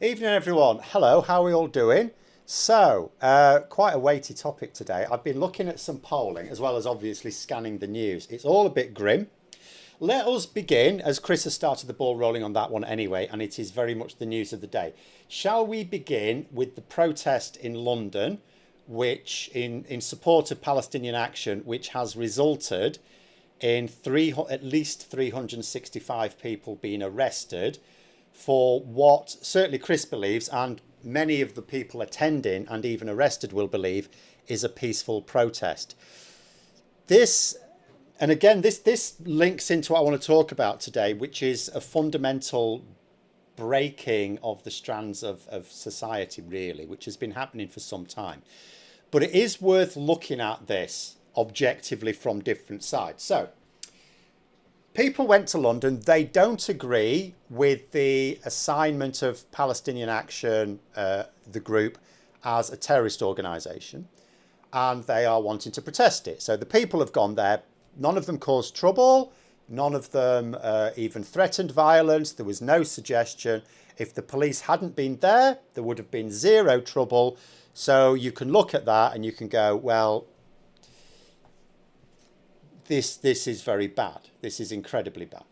Evening, everyone. Hello, how are we all doing? Quite a weighty topic today. I've been looking at some polling as well as obviously scanning the news. It's all a bit grim. Let us begin, as Chris has started the ball rolling on that one anyway, and it is very much the news of the day. Shall we begin with the protest in London, which in support of Palestinian action, which has resulted in at least 365 people being arrested for what certainly Chris believes, and many of the people attending and even arrested will believe, is a peaceful protest. This, and again, this links into what I want to talk about today, which is a fundamental breaking of the strands of society, really, which has been happening for some time. But it is worth looking at this objectively from different sides. So, people went to London. They don't agree with the assignment of Palestinian Action, the group, as a terrorist organisation, and they are wanting to protest it. So the people have gone there. None of them caused trouble. None of them even threatened violence. There was no suggestion. If the police hadn't been there, there would have been zero trouble. So you can look at that and you can go, well, this is very bad. This is incredibly bad.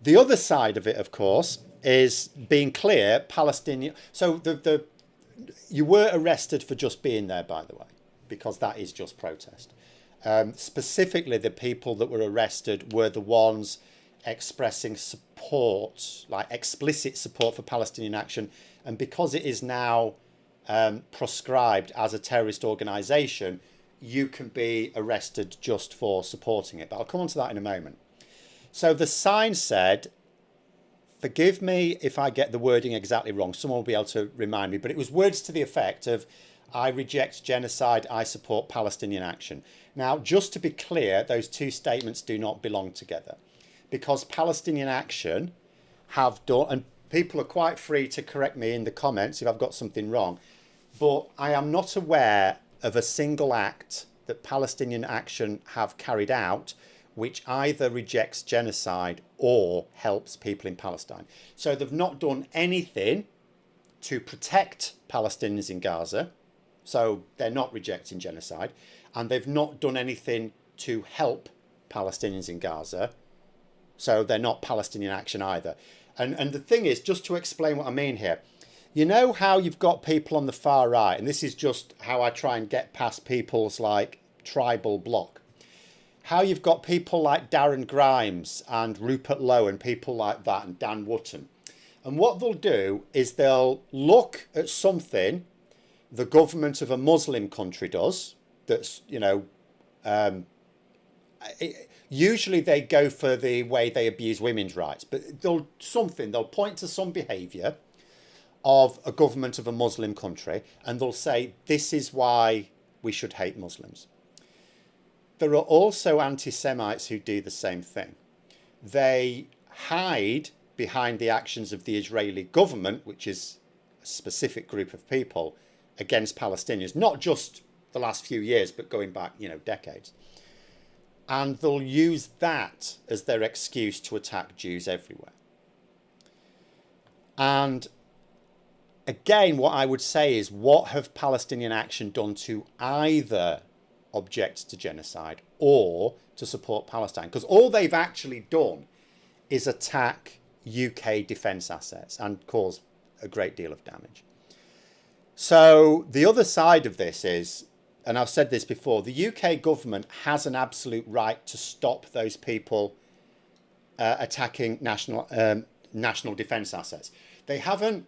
The other side of it, of course, is being clear, Palestinian. So you were arrested for just being there, by the way, because that is just protest. Specifically, the people that were arrested were the ones expressing support, like explicit support for Palestinian action. And because it is now proscribed as a terrorist organisation, you can be arrested just for supporting it. But I'll come on to that in a moment. So the sign said, forgive me if I get the wording exactly wrong, someone will be able to remind me, but it was words to the effect of, I reject genocide, I support Palestinian action. Now, just to be clear, those two statements do not belong together, because Palestinian action have done, and people are quite free to correct me in the comments if I've got something wrong, but I am not aware of a single act that Palestinian action have carried out which either rejects genocide or helps people in Palestine. So they've not done anything to protect Palestinians in Gaza, so they're not rejecting genocide, and they've not done anything to help Palestinians in Gaza, so they're not Palestinian action either. And the thing is, just to explain what I mean here, you know how you've got people on the far right, and this is just how I try and get past people's like tribal block. How you've got people like Darren Grimes and Rupert Lowe and people like that and Dan Wootton. And what they'll do is they'll look at something the government of a Muslim country does that's, usually they go for the way they abuse women's rights, but they'll point to some behaviour of a government of a Muslim country, and they'll say, this is why we should hate Muslims. There are also anti-Semites who do the same thing. They hide behind the actions of the Israeli government, which is a specific group of people, against Palestinians, not just the last few years, but going back, decades. And they'll use that as their excuse to attack Jews everywhere. And again, what I would say is, what have Palestinian action done to either object to genocide or to support Palestine? Because all they've actually done is attack UK defence assets and cause a great deal of damage. So the other side of this is, and I've said this before, the UK government has an absolute right to stop those people attacking national defence assets. They haven't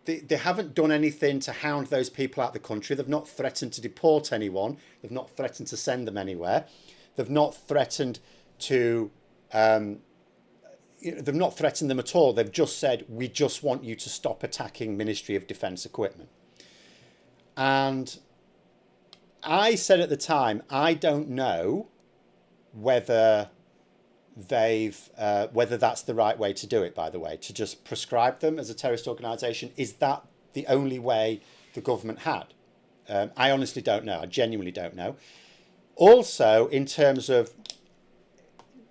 They haven't done anything to hound those people out of the country. They've not threatened to deport anyone. They've not threatened to send them anywhere. They've not threatened to, they've not threatened them at all. They've just said, we just want you to stop attacking Ministry of Defence equipment. And I said at the time, I don't know whether whether that's the right way to do it, by the way, to just prescribe them as a terrorist organisation. Is that the only way the government had? I honestly don't know. I genuinely don't know. Also, in terms of,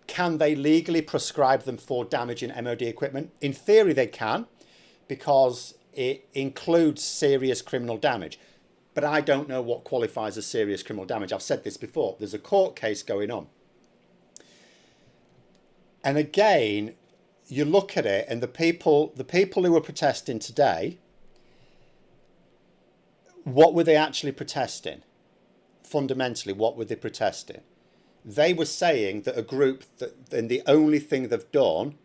can they legally prescribe them for damage in MOD equipment? In theory, they can, because it includes serious criminal damage. But I don't know what qualifies as serious criminal damage. I've said this before. There's a court case going on. And again, you look at it, and the people who were protesting today, what were they actually protesting? Fundamentally, what were they protesting? They were saying that a group and the only thing they've done,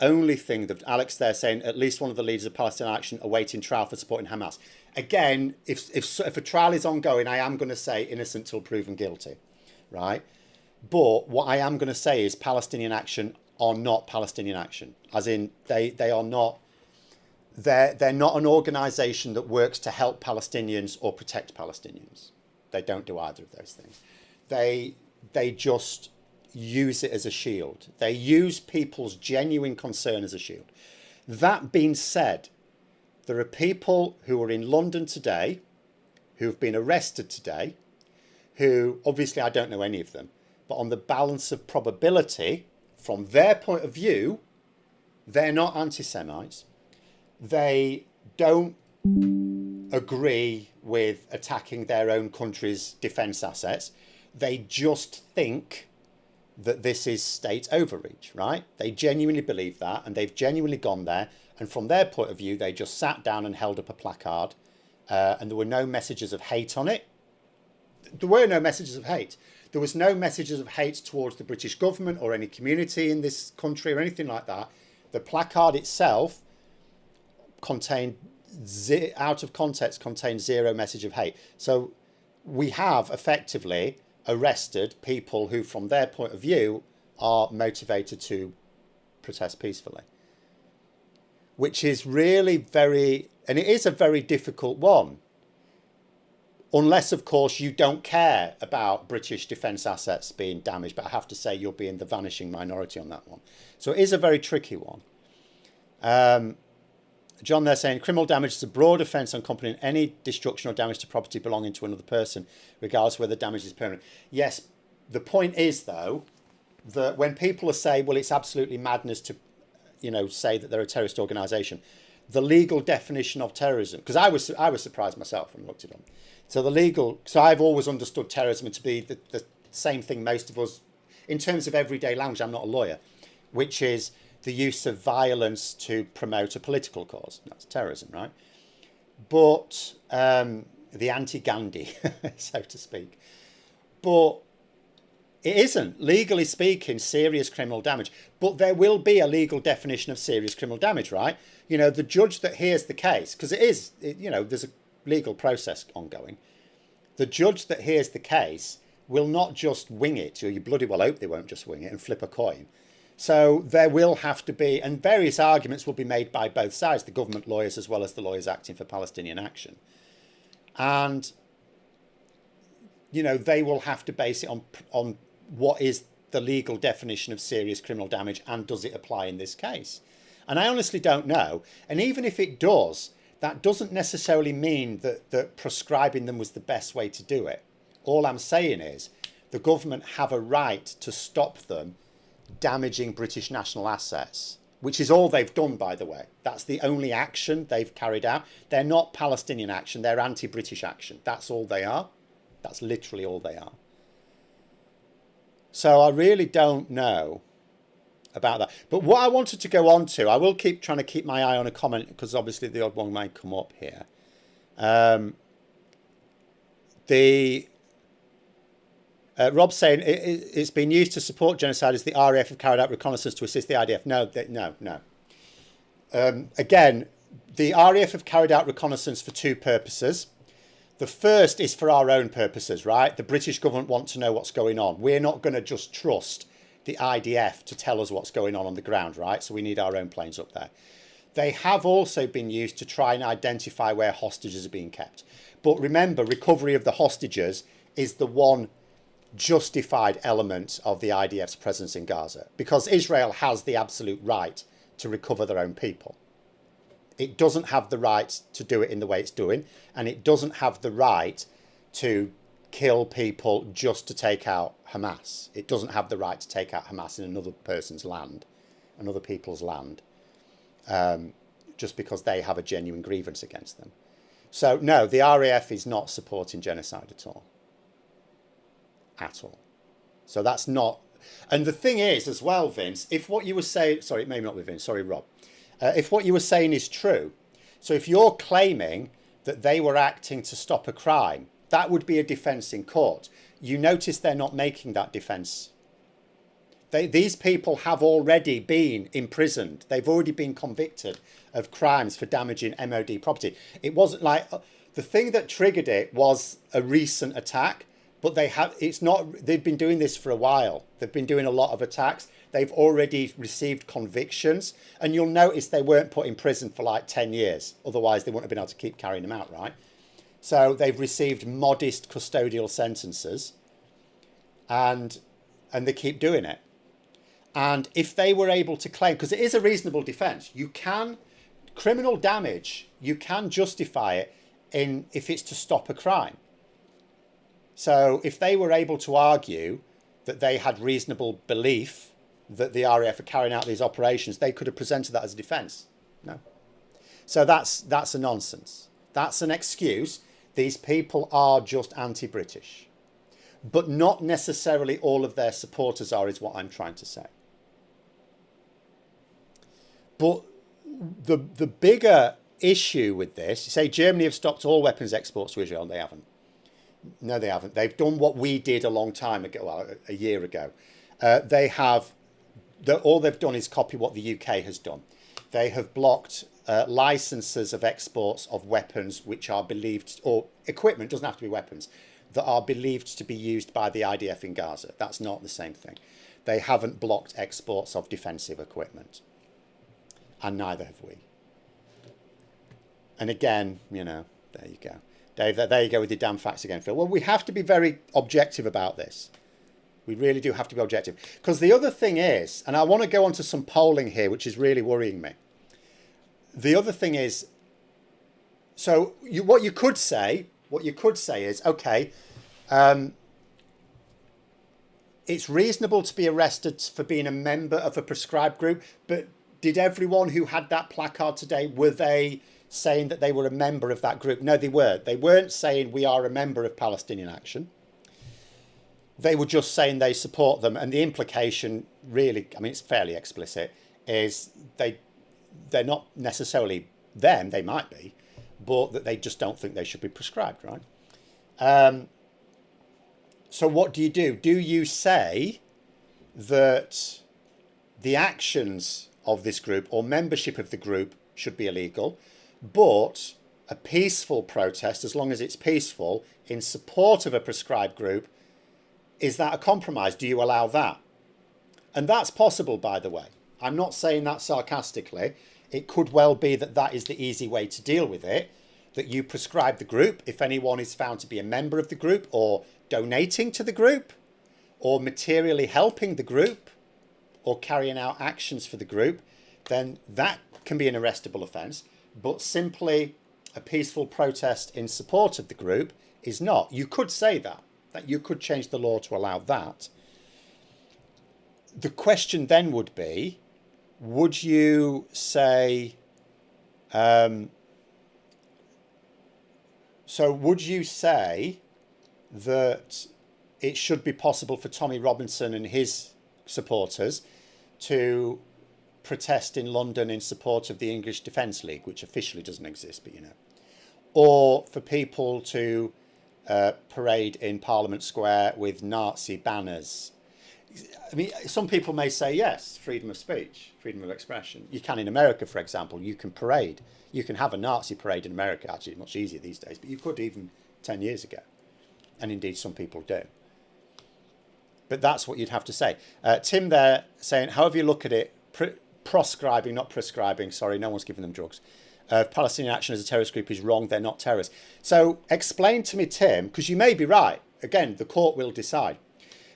Alex there saying at least one of the leaders of Palestinian Action awaiting trial for supporting Hamas. Again, if a trial is ongoing, I am going to say innocent till proven guilty, right? But what I am going to say is Palestinian Action are not Palestinian Action, as in they are not. They're not an organisation that works to help Palestinians or protect Palestinians. They don't do either of those things. They just use it as a shield. They use people's genuine concern as a shield. That being said, there are people who are in London today, who have been arrested today, who, obviously I don't know any of them, but on the balance of probability, from their point of view, they're not anti-Semites. They don't agree with attacking their own country's defence assets. They just think that this is state overreach, right? They genuinely believe that, and they've genuinely gone there. And from their point of view, they just sat down and held up a placard, and there were no messages of hate on it. There were no messages of hate. There was no messages of hate towards the British government or any community in this country or anything like that. The placard itself contained, out of context, contained zero message of hate. So we have effectively arrested people who, from their point of view, are motivated to protest peacefully. Which is really and it is a very difficult one. Unless, of course, you don't care about British defence assets being damaged. But I have to say you'll be in the vanishing minority on that one. So it is a very tricky one. John, they're saying criminal damage is a broad offence encompassing any destruction or damage to property belonging to another person, regardless of whether the damage is permanent. Yes, the point is, though, that when people are saying, well, it's absolutely madness to, say that they're a terrorist organisation, the legal definition of terrorism, because I was surprised myself when I looked it up. So I've always understood terrorism to be the same thing most of us, in terms of everyday language, I'm not a lawyer, which is the use of violence to promote a political cause. That's terrorism, right? But the anti-Gandhi, so to speak. But it isn't, legally speaking, serious criminal damage. But there will be a legal definition of serious criminal damage, right? The judge that hears the case, because there's a legal process ongoing. The judge that hears the case will not just wing it, or you bloody well hope they won't just wing it and flip a coin. So there will have to be, and various arguments will be made by both sides, the government lawyers as well as the lawyers acting for Palestinian Action. And, they will have to base it on what is the legal definition of serious criminal damage and does it apply in this case? And I honestly don't know. And even if it does, that doesn't necessarily mean that prescribing them was the best way to do it. All I'm saying is the government have a right to stop them damaging British national assets, which is all they've done, by the way. That's the only action they've carried out. They're not Palestinian action, they're anti-British action. That's all they are. That's literally all they are. So I really don't know about that. But what I wanted to go on to, I will keep trying to keep my eye on a comment, because obviously the odd one might come up here. Rob's saying it's been used to support genocide as the RAF have carried out reconnaissance to assist the IDF. No. Again, the RAF have carried out reconnaissance for two purposes. The first is for our own purposes, right? The British government want to know what's going on. We're not going to just trust the IDF to tell us what's going on the ground, right? So we need our own planes up there. They have also been used to try and identify where hostages are being kept. But remember, recovery of the hostages is the one justified element of the IDF's presence in Gaza, because Israel has the absolute right to recover their own people. It doesn't have the right to do it in the way it's doing, and it doesn't have the right to kill people just to take out Hamas. It doesn't have the right to take out Hamas in another person's land, another people's land, just because they have a genuine grievance against them. So no, the RAF is not supporting genocide at all. At all. So that's not... And the thing is as well, Vince, if what you were saying... Sorry, it may not be Vince. Sorry, Rob. If what you were saying is true, so if you're claiming that they were acting to stop a crime, that would be a defence in court. You notice they're not making that defence. These people have already been imprisoned. They've already been convicted of crimes for damaging MOD property. It wasn't like... The thing that triggered it was a recent attack, but they've been doing this for a while. They've been doing a lot of attacks. They've already received convictions. And you'll notice they weren't put in prison for like 10 years. Otherwise, they wouldn't have been able to keep carrying them out, right? So they've received modest custodial sentences. And they keep doing it. And if they were able to claim, because it is a reasonable defence, criminal damage, you can justify it if it's to stop a crime. So if they were able to argue that they had reasonable belief that the RAF are carrying out these operations, they could have presented that as a defence. No. So that's a nonsense. That's an excuse. These people are just anti-British. But not necessarily all of their supporters are, is what I'm trying to say. But the bigger issue with this, you say Germany have stopped all weapons exports to Israel. They haven't. No, they haven't. They've done what we did a long time ago, well, a year ago. All they've done is copy what the UK has done. They have blocked licenses of exports of weapons which are believed, or equipment, doesn't have to be weapons, that are believed to be used by the IDF in Gaza. That's not the same thing. They haven't blocked exports of defensive equipment. And neither have we. And again, there you go. Dave, there you go with your damn facts again, Phil. Well, we have to be very objective about this. We really do have to be objective. Because the other thing is, and I want to go on to some polling here, which is really worrying me. The other thing is, so what you could say is, okay, it's reasonable to be arrested for being a member of a prescribed group, but did everyone who had that placard today, were they saying that they were a member of that group? No, they weren't. They weren't saying we are a member of Palestinian Action. They were just saying they support them. And the implication really, I mean, it's fairly explicit, is they're not necessarily them, they might be, but that they just don't think they should be prescribed, right? So what do? Do you say that the actions of this group or membership of the group should be illegal, but a peaceful protest, as long as it's peaceful, in support of a prescribed group, is that a compromise? Do you allow that? And that's possible, by the way. I'm not saying that sarcastically. It could well be that that is the easy way to deal with it, that you prescribe the group if anyone is found to be a member of the group or donating to the group or materially helping the group or carrying out actions for the group, then that can be an arrestable offence. But simply a peaceful protest in support of the group is not. You could say that you could change the law to allow that. The question then would be, would you say, would you say that it should be possible for Tommy Robinson and his supporters to protest in London in support of the English Defence League, which officially doesn't exist, but or for people to parade in Parliament Square with Nazi banners? I mean, some people may say yes, freedom of speech, freedom of expression. You can in America, for example, you can parade. You can have a Nazi parade in America, actually much easier these days, but you could even 10 years ago. And indeed, some people do. But that's what you'd have to say. Tim there saying, however you look at it, proscribing, not prescribing, sorry, no one's giving them drugs. Palestinian Action as a terrorist group is wrong, they're not terrorists. So explain to me, Tim, because you may be right. Again, the court will decide.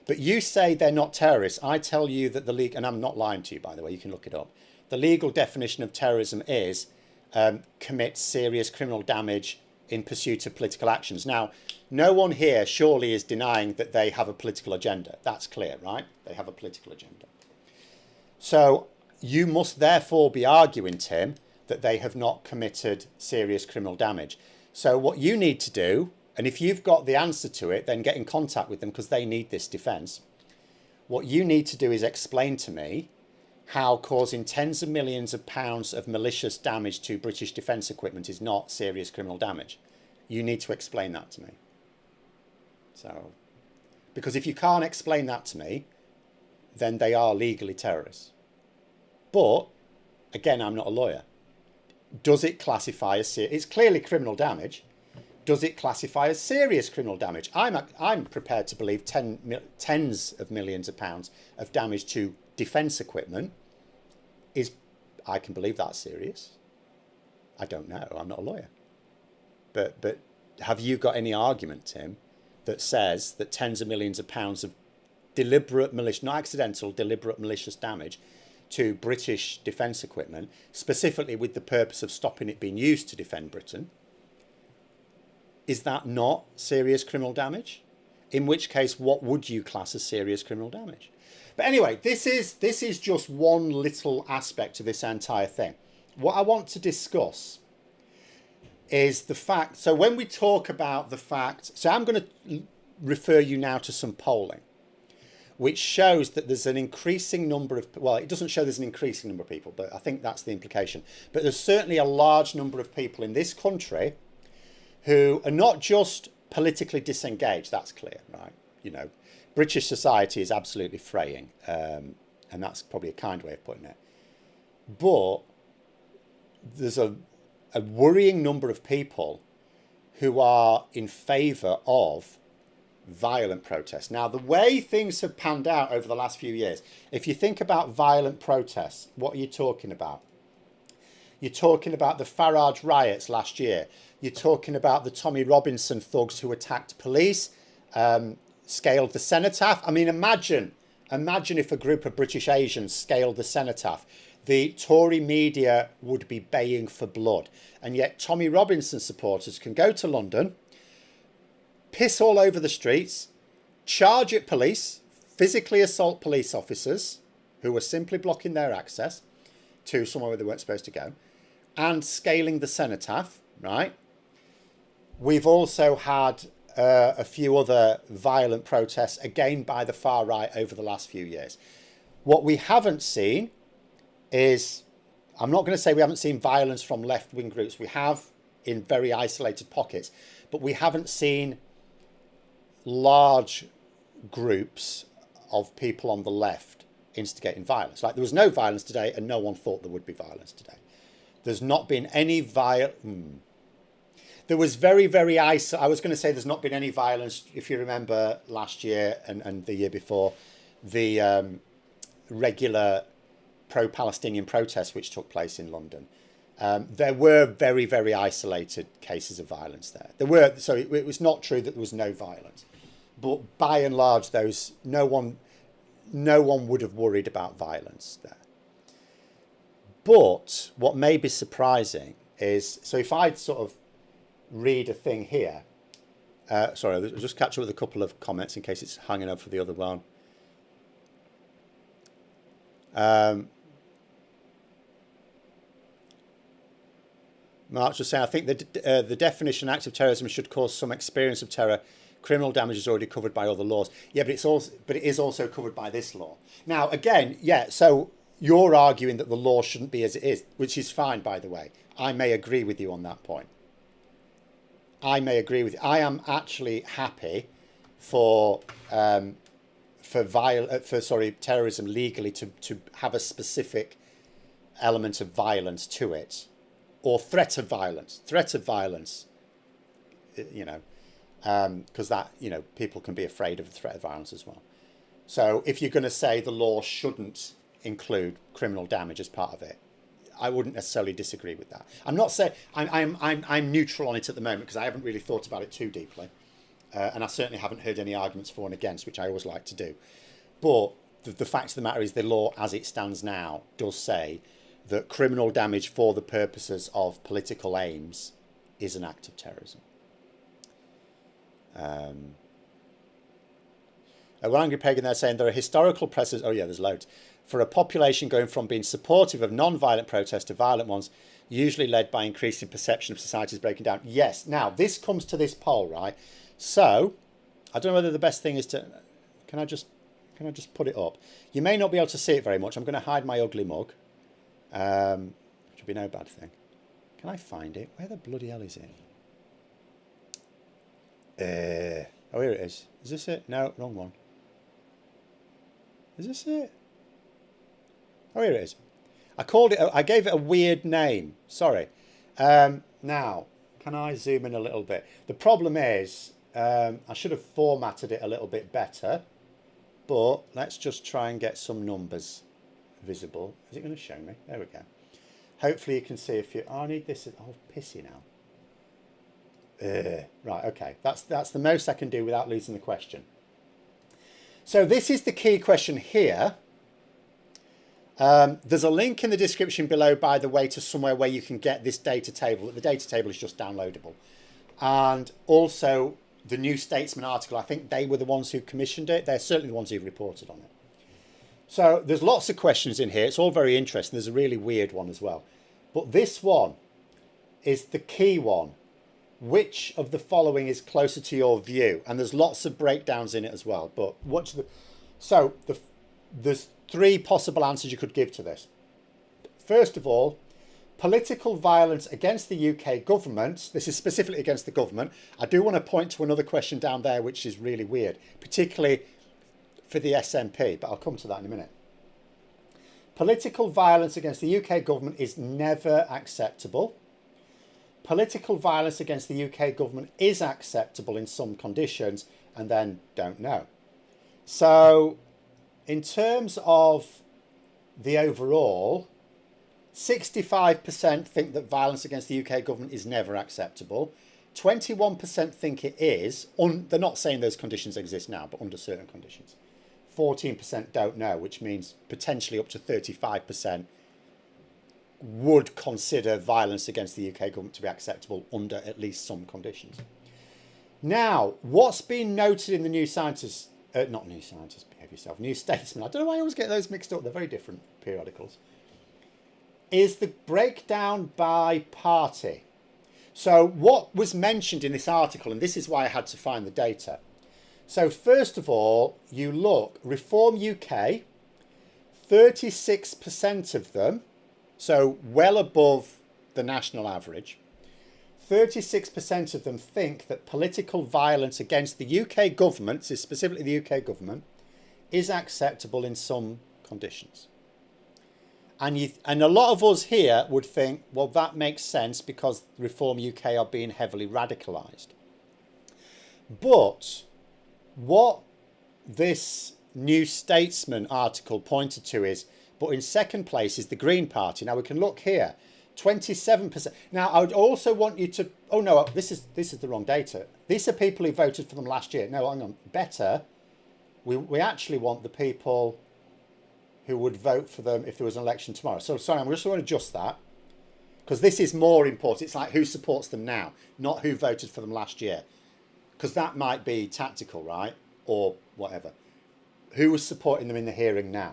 But you say they're not terrorists. I tell you that the legal, and I'm not lying to you, by the way, you can look it up. The legal definition of terrorism is commit serious criminal damage in pursuit of political actions. Now, no one here surely is denying that they have a political agenda. That's clear, right? They have a political agenda. So you must therefore be arguing, Tim, that they have not committed serious criminal damage. So what you need to do, and if you've got the answer to it, then get in contact with them because they need this defence. What you need to do is explain to me how causing tens of millions of pounds of malicious damage to British defence equipment is not serious criminal damage. You need to explain that to me. So, because if you can't explain that to me, then they are legally terrorists. But, again, I'm not a lawyer. Does it classify as serious? It's clearly criminal damage. Does it classify as serious criminal damage? I'm prepared to believe tens of millions of pounds of damage to defence equipment I can believe that's serious. I don't know. I'm not a lawyer. But have you got any argument, Tim, that says that tens of millions of pounds of deliberate malicious, not accidental, deliberate malicious damage to British defence equipment, specifically with the purpose of stopping it being used to defend Britain, is that not serious criminal damage? In which case, what would you class as serious criminal damage? But anyway, this is just one little aspect of this entire thing. What I want to discuss is the fact, so when we talk about the fact, so I'm going to refer you now to some polling, which shows that there's an increasing number of, well, it doesn't show there's an increasing number of people, but I think that's the implication. But there's certainly a large number of people in this country who are not just politically disengaged, that's clear, right? You know, British society is absolutely fraying, and that's probably a kind way of putting it. But there's a worrying number of people who are in favour of violent protests. Now, the way things have panned out over the last few years, if you think about violent protests, what are you talking about? You're talking about the Farage riots last year. You're talking about the Tommy Robinson thugs who attacked police, scaled the cenotaph. I mean, imagine if a group of British Asians scaled the cenotaph. The Tory media would be baying for blood. And yet Tommy Robinson supporters can go to London, piss all over the streets, charge at police, physically assault police officers who were simply blocking their access to somewhere where they weren't supposed to go, and scaling the cenotaph, right? We've also had a few other violent protests, again by the far right, over the last few years. What we haven't seen is, I'm not going to say we haven't seen violence from left-wing groups. We have in very isolated pockets, but we haven't seen large groups of people on the left instigating violence. Like, there was no violence today, and no one thought there would be violence today. There's not been any There was very I was going to say there's not been any violence, if you remember last year and the year before, the regular pro-Palestinian protests which took place in London. There were very isolated cases of violence there. There were, so it was not true that there was no violence, but by and large, no one would have worried about violence there. But what may be surprising is, so if I sort of read a thing here, sorry, I'll just catch up with a couple of comments in case it's hanging over for the other one. Mark just saying, I think the definition act of terrorism should cause some experience of terror. Criminal damage is already covered by other laws. Yeah, but it is also covered by this law. Now, again, yeah, so you're arguing that the law shouldn't be as it is, which is fine, by the way. I may agree with you on that point. I may agree with you. I am actually happy for terrorism legally to have a specific element of violence to it, or threat of violence, you know, because that, you know, people can be afraid of the threat of violence as well. So if you're going to say the law shouldn't include criminal damage as part of it, I wouldn't necessarily disagree with that. I'm not saying I'm neutral on it at the moment because I haven't really thought about it too deeply, and I certainly haven't heard any arguments for and against, which I always like to do. But the fact of the matter is, the law as it stands now does say that criminal damage for the purposes of political aims is an act of terrorism. Well, Angry Pagan, they're saying there are historical precedents. Oh yeah, there's loads for a population going from being supportive of non-violent protests to violent ones, usually led by increasing perception of society's breaking down. Yes. Now, this comes to this poll, right? So, I don't know whether the best thing is to... Can I just put it up? You may not be able to see it very much. I'm going to hide my ugly mug. Which would be no bad thing. Can I find it? Where the bloody hell is it? Oh, here it is. Is this it? No, wrong one. Is this it? Oh, here it is. I gave it a weird name. Sorry. Now, can I zoom in a little bit? The problem is, I should have formatted it a little bit better, but let's just try and get some numbers visible. Is it going to show me? There we go. Hopefully you can see if you... Oh, I need this... Oh, pissy now. Right, okay. That's the most I can do without losing the question. So this is the key question here. There's a link in the description below, by the way, to somewhere where you can get this data table. The data table is just downloadable. And also the New Statesman article, I think they were the ones who commissioned it. They're certainly the ones who reported on it. So there's lots of questions in here. It's all very interesting. There's a really weird one as well. But this one is the key one. Which of the following is closer to your view? And there's lots of breakdowns in it as well. But there's three possible answers you could give to this. First of all, political violence against the UK government. This is specifically against the government. I do want to point to another question down there, which is really weird, particularly for the SNP, but I'll come to that in a minute. Political violence against the UK government is never acceptable. Political violence against the UK government is acceptable in some conditions, and then don't know. So in terms of the overall, 65% think that violence against the UK government is never acceptable. 21% think it is. They're not saying those conditions exist now, but under certain conditions. 14% don't know, which means potentially up to 35% would consider violence against the UK government to be acceptable under at least some conditions. Now, what's been noted in the New Scientist, not New Scientist, behave yourself, New Statesman, I don't know why I always get those mixed up, they're very different periodicals, is the breakdown by party. So what was mentioned in this article, and this is why I had to find the data. So first of all, you look, Reform UK, 36% of them, so well above the national average, 36% of them think that political violence against the UK government, so specifically the UK government, is acceptable in some conditions. And a lot of us here would think, well, that makes sense because Reform UK are being heavily radicalised. But what this New Statesman article pointed to is, but in second place is the Green Party. Now we can look here, 27%. Now I would also want you to, oh no, this is the wrong data. These are people who voted for them last year. No, hang on, better. We actually want the people who would vote for them if there was an election tomorrow. So sorry, I'm just going to adjust that because this is more important. It's like who supports them now, not who voted for them last year, because that might be tactical, right? Or whatever. Who was supporting them in the hearing now?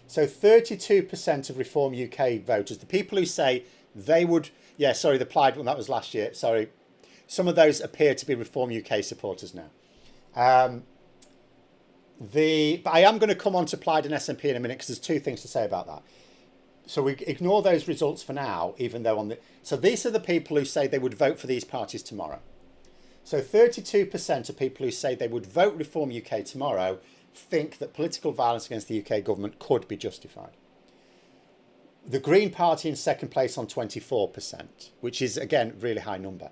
So 32% of Reform UK voters, the people who say they would, yeah, sorry, the Plaid one, that was last year, sorry. Some of those appear to be Reform UK supporters now. But I am going to come on to Plaid and SNP in a minute because there's two things to say about that. So we ignore those results for now, even though so these are the people who say they would vote for these parties tomorrow. So 32% of people who say they would vote Reform UK tomorrow think that political violence against the UK government could be justified. The Green Party in second place on 24%, which is, again, a really high number.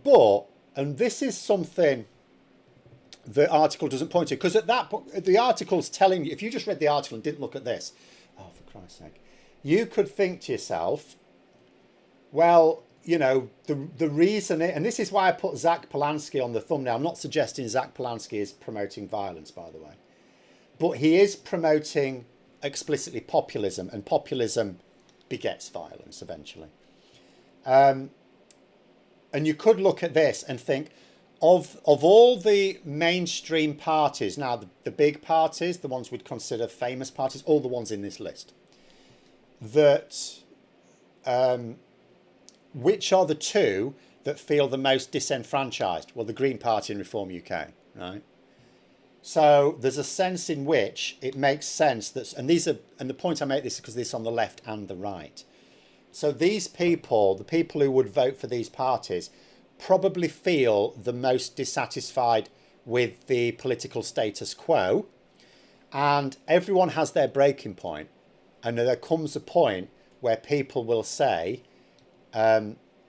But, and this is something the article doesn't point to, because at that point, the article's telling you, if you just read the article and didn't look at this, oh, for Christ's sake, you could think to yourself, well, you know, the reason, and this is why I put Zach Polanski on the thumbnail. I'm not suggesting Zach Polanski is promoting violence, by the way. But he is promoting explicitly populism, and populism begets violence eventually. And you could look at this and think, Of all the mainstream parties, now the big parties, the ones we'd consider famous parties, all the ones in this list, that which are the two that feel the most disenfranchised? Well, the Green Party and Reform UK, right? So there's a sense in which it makes sense that, and the point I make this is because this is on the left and the right. So these people, the people who would vote for these parties, probably feel the most dissatisfied with the political status quo, and everyone has their breaking point, and there comes a point where people will say,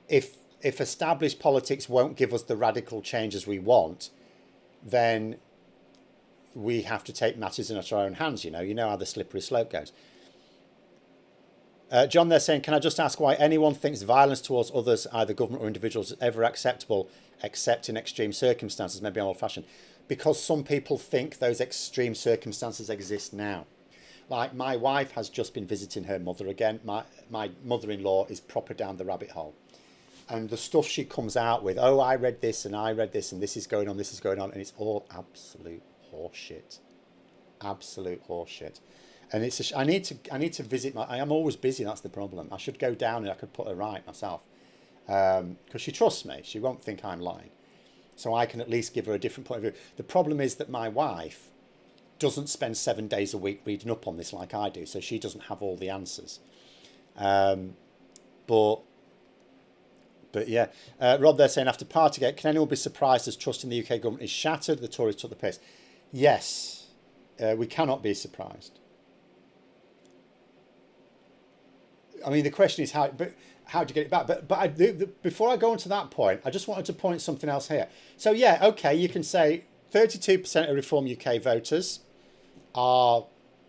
if established politics won't give us the radical changes we want, then we have to take matters into our own hands. You know how the slippery slope goes. John, they're saying, can I just ask why anyone thinks violence towards others, either government or individuals, is ever acceptable, except in extreme circumstances? Maybe I'm old-fashioned. Because some people think those extreme circumstances exist now. Like, my wife has just been visiting her mother again. My mother-in-law is proper down the rabbit hole. And the stuff she comes out with, oh, I read this and I read this and this is going on, and it's all absolute horseshit. Absolute horseshit. And I need to visit I am always busy, that's the problem. I should go down and I could put her right myself. Because she trusts me. She won't think I'm lying. So I can at least give her a different point of view. The problem is that my wife doesn't spend 7 days a week reading up on this like I do, so she doesn't have all the answers. But yeah, Rob, they're saying, after Partygate, can anyone be surprised as trust in the UK government is shattered? The Tories took the piss. Yes, we cannot be surprised. I mean, the question is how do you get it back? But before I go on to that point, I just wanted to point something else here. So yeah, okay, you can say 32% of Reform UK voters are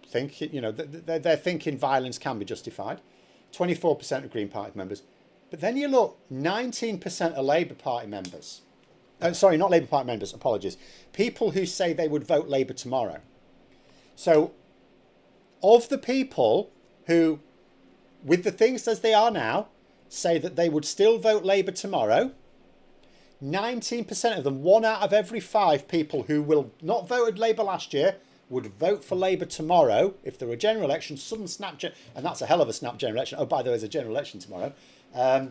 thinking, they're thinking violence can be justified. 24% of Green Party members. But then you look, 19% are Labour Party members. Sorry, not Labour Party members, apologies. People who say they would vote Labour tomorrow. So of the people who, with the things as they are now, say that they would still vote Labour tomorrow, 19% of them, 1 out of every 5 people who will not voted Labour last year, would vote for Labour tomorrow if there were a general election, sudden snap, and that's a hell of a snap general election. Oh, by the way, there's a general election tomorrow. I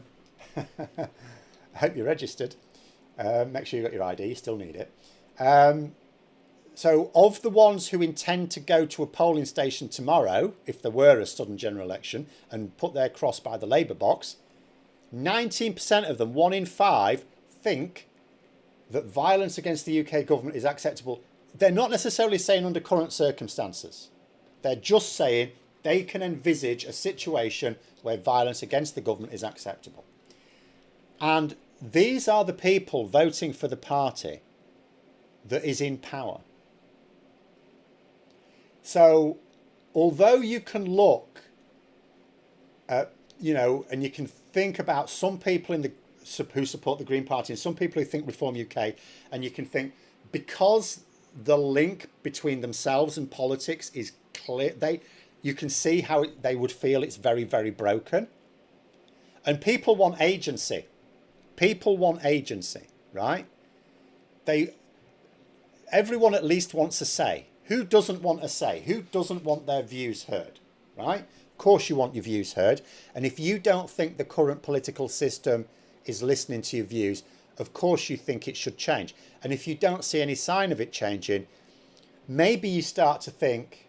hope you're registered. Make sure you got your ID, you still need it. So of the ones who intend to go to a polling station tomorrow, if there were a sudden general election, and put their cross by the Labour box, 19% of them, 1 in 5, think that violence against the UK government is acceptable. They're not necessarily saying under current circumstances. They're just saying they can envisage a situation where violence against the government is acceptable. And these are the people voting for the party that is in power. So, although you can look at, and you can think about some people who support the Green Party and some people who think Reform UK, and you can think, because the link between themselves and politics is clear, you can see how they would feel it's very, very broken. And people want agency. People want agency, right? Everyone at least wants a say. Who doesn't want a say? Who doesn't want their views heard, right? Of course you want your views heard. And if you don't think the current political system is listening to your views, of course you think it should change. And if you don't see any sign of it changing, maybe you start to think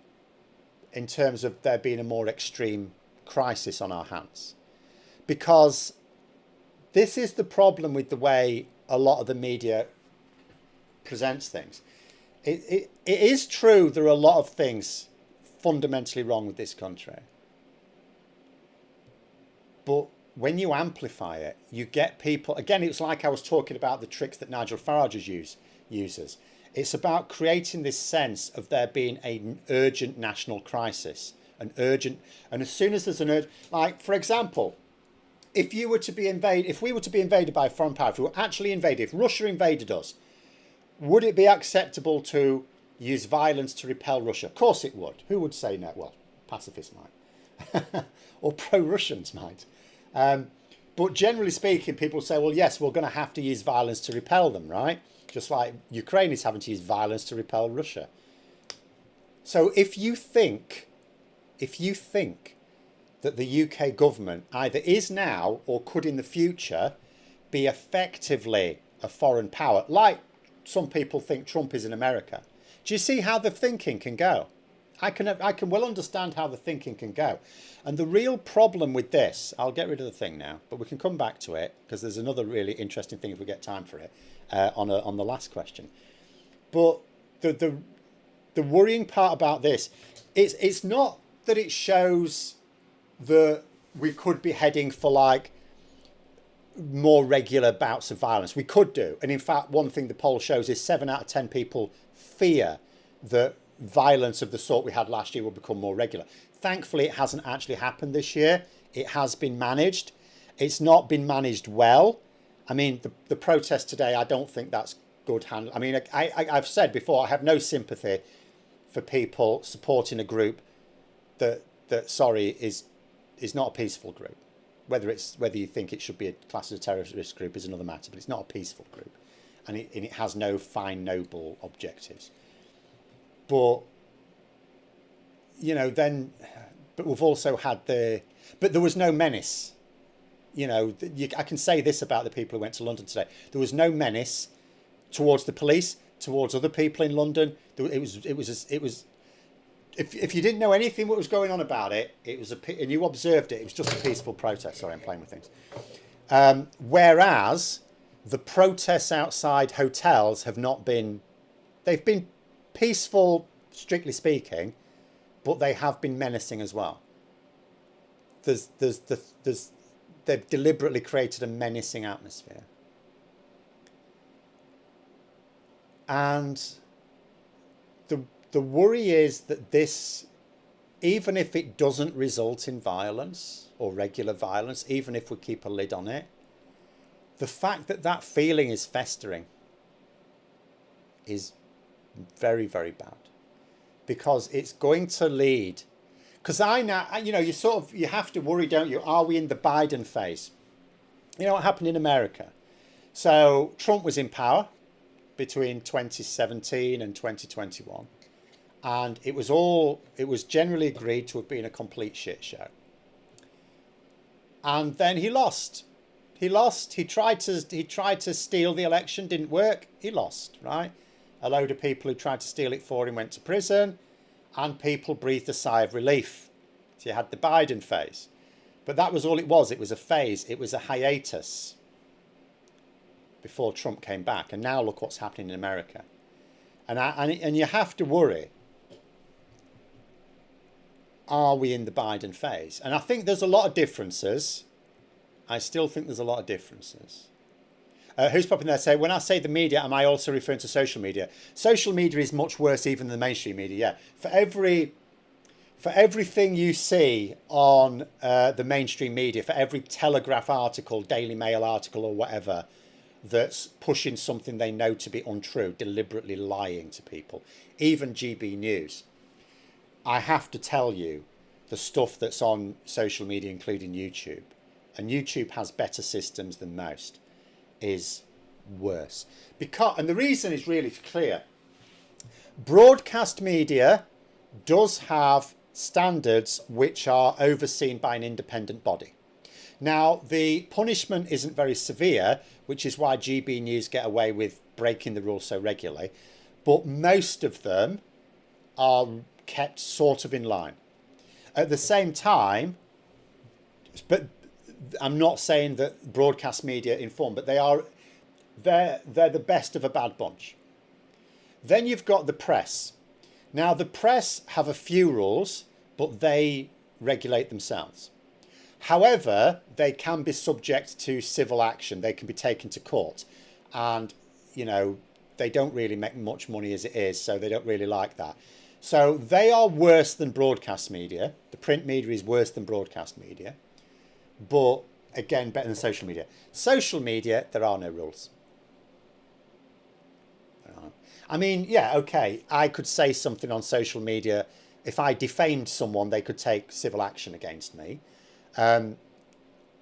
in terms of there being a more extreme crisis on our hands. Because this is the problem with the way a lot of the media presents things. It is true there are a lot of things fundamentally wrong with this country. But when you amplify it, you get people... Again, it's like I was talking about the tricks that Nigel Farage uses. It's about creating this sense of there being an urgent national crisis. And as soon as there's an urgent... Like, for example, if we were to be invaded by a foreign power, if we were actually invaded, if Russia invaded us, would it be acceptable to use violence to repel Russia? Of course it would. Who would say no? Well, pacifists might. Or pro-Russians might. But generally speaking, people say, well, yes, we're going to have to use violence to repel them, right? Just like Ukraine is having to use violence to repel Russia. So if you think that the UK government either is now or could in the future be effectively a foreign power, like some people think Trump is in America, do you see how the thinking can go? I can well understand how the thinking can go. And the real problem with this, I'll get rid of the thing now, but we can come back to it because there's another really interesting thing if we get time for it on the last question. But the worrying part about this, it's not that it shows that we could be heading for like more regular bouts of violence. We could do. And in fact, one thing the poll shows is 7 out of 10 people fear that violence of the sort we had last year will become more regular. Thankfully, it hasn't actually happened this year. It has been managed. It's not been managed well. I mean, the protest today, I don't think that's good handling. I mean, I've said before, I have no sympathy for people supporting a group that is not a peaceful group. Whether you think it should be classed as a terrorist group is another matter, but it's not a peaceful group, and it has no fine, noble objectives. But but we've also had but there was no menace. I can say this about the people who went to London today: there was no menace towards the police, towards other people in London. It was. If you didn't know anything what was going on about it, and you observed it, it was just a peaceful protest. Sorry, I'm playing with things. Whereas the protests outside hotels have not been, they've been peaceful, strictly speaking, but they have been menacing as well. They've deliberately created a menacing atmosphere. And the worry is that this, even if it doesn't result in violence or regular violence, even if we keep a lid on it, the fact that that feeling is festering is very, very bad, because it's going to lead. Because you have to worry, don't you? Are we in the Biden phase? You know what happened in America? So Trump was in power between 2017 and 2021. And it was generally agreed to have been a complete shit show. And then he lost. He tried to steal the election, didn't work. He lost, right? A load of people who tried to steal it for him went to prison, and people breathed a sigh of relief. So you had the Biden phase. But that was all it was. It was a phase. It was a hiatus before Trump came back. And now look what's happening in America. And you have to worry. Are we in the Biden phase? And I think there's a lot of differences. I still think there's a lot of differences. Who's popping there saying, when I say the media, am I also referring to social media? Social media is much worse even than the mainstream media, yeah. For everything you see on the mainstream media, for every Telegraph article, Daily Mail article or whatever, that's pushing something they know to be untrue, deliberately lying to people, even GB News, I have to tell you, the stuff that's on social media, including YouTube, and YouTube has better systems than most, is worse. And the reason is really clear. Broadcast media does have standards which are overseen by an independent body. Now, the punishment isn't very severe, which is why GB News get away with breaking the rules so regularly, but most of them are kept sort of in line. At the same time, but I'm not saying that broadcast media inform, but they're the best of a bad bunch. Then you've got the press. Now, the press have a few rules, but they regulate themselves. However, they can be subject to civil action. They can be taken to court. And, they don't really make much money as it is, so they don't really like that. So they are worse than broadcast media. The print media is worse than broadcast media. But, again, better than social media. Social media, there are no rules. I mean, yeah, okay, I could say something on social media. If I defamed someone, they could take civil action against me.